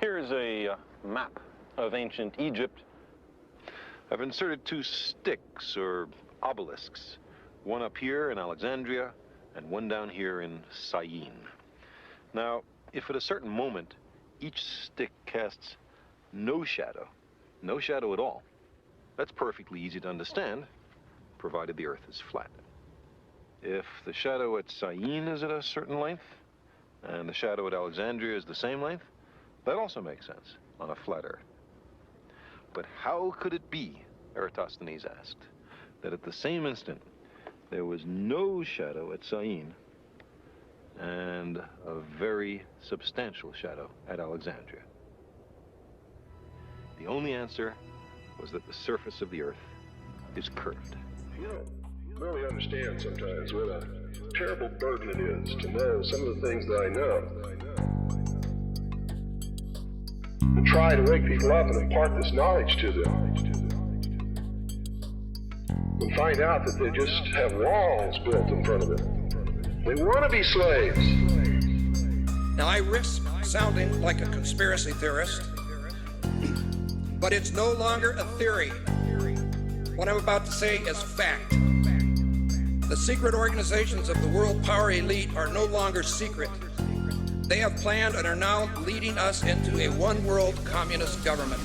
Here's a map of ancient Egypt. I've inserted 2 sticks or obelisks, one up here in Alexandria and one down here in Syene. Now, if at a certain moment each stick casts no shadow at all, that's perfectly easy to understand, provided the Earth is flat. If the shadow at Syene is at a certain length, and the shadow at Alexandria is the same length, that also makes sense on a flat Earth. But how could it be, Eratosthenes asked, that at the same instant there was no shadow at Syene and a very substantial shadow at Alexandria? The only answer was that the surface of the Earth is curved. You don't really understand sometimes what a terrible burden it is to know some of the things that I know. And try to wake people up and impart this knowledge to them. And find out that they just have walls built in front of them. They want to be slaves. Now I risk sounding like a conspiracy theorist, but it's no longer a theory. What I'm about to say is fact. The secret organizations of the world power elite are no longer secret. They have planned and are now leading us into a one-world communist government.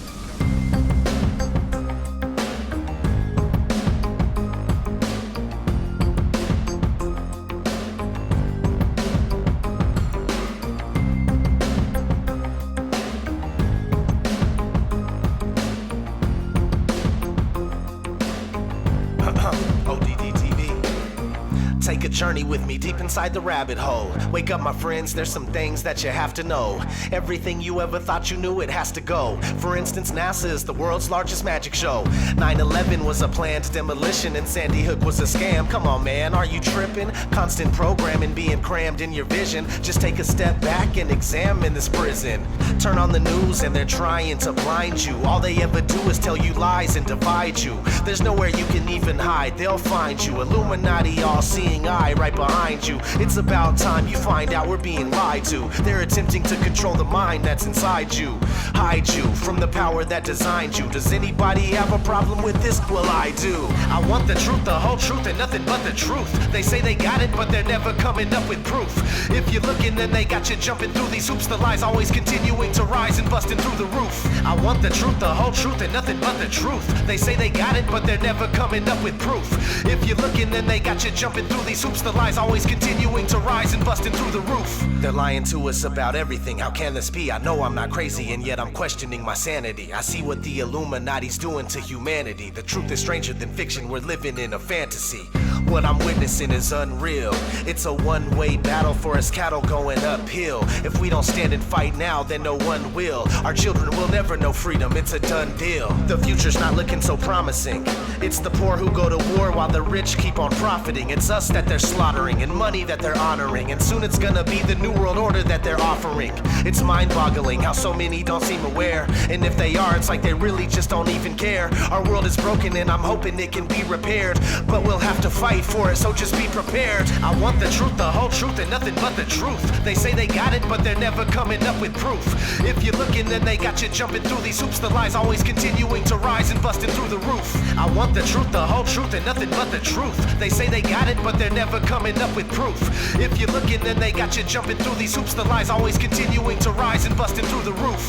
Take a journey with me deep inside the rabbit hole. Wake up, my friends, there's some things that you have to know. Everything you ever thought you knew, it has to go. For instance, NASA is the world's largest magic show. 9/11 was a planned demolition and Sandy Hook was a scam. Come on, man, are you tripping? Constant programming being crammed in your vision. Just take a step back and examine this prison. Turn on the news and they're trying to blind you. All they ever do is tell you lies and divide you. There's nowhere you can even hide, they'll find you. Illuminati all-seeing eye right behind you. It's about time you find out we're being lied to. They're attempting to control the mind that's inside you, hide you from the power that designed you. Does anybody have a problem with this? Well, I do. I want the truth, the whole truth, and nothing but the truth. They say they got it, but they're never coming up with proof. If you're looking, then they got you jumping through these hoops. The lies always continuing to rise and busting through the roof. I want the truth, the whole truth, and nothing but the truth. They say they got it, but they're never coming up with proof. If you're looking, then they got you jumping through these hoops. The lies always continuing to rise and busting through the roof. They're lying to us about everything. How can this be? I know I'm not crazy, and yet I'm questioning my sanity. I see what the Illuminati's doing to humanity. The truth is stranger than fiction. We're living in a fantasy. What I'm witnessing is unreal. It's a one-way battle for us cattle going uphill. If we don't stand and fight now, then no one will. Our children will never know freedom. It's a done deal. The future's not looking so promising. It's the poor who go to war while the rich keep on profiting. It's us that they're slaughtering and money that they're honoring. And soon it's gonna be the new world order that they're offering. It's mind-boggling how so many don't seem aware. And if they are, it's like they really just don't even care. Our world is broken and I'm hoping it can be repaired. But we'll have to fight for it, so just be prepared. I want the truth, the whole truth, and nothing but the truth. They say they got it, but they're never coming up with proof. If you're looking, then they got you jumping through these hoops. The lies always continuing to rise and busting through the roof. I want the truth, the whole truth, and nothing but the truth. They say they got it, but they're never coming up with proof. If you're looking, then they got you jumping through these hoops. The lies always continuing to rise and busting through the roof.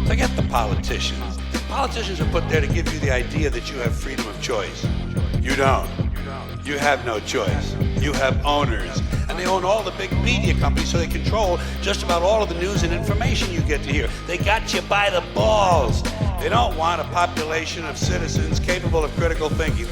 Forget the politicians. Politicians are put there to give you the idea that you have freedom of choice. You don't. You have no choice. You have owners. And they own all the big media companies, so they control just about all of the news and information you get to hear. They got you by the balls. They don't want a population of citizens capable of critical thinking.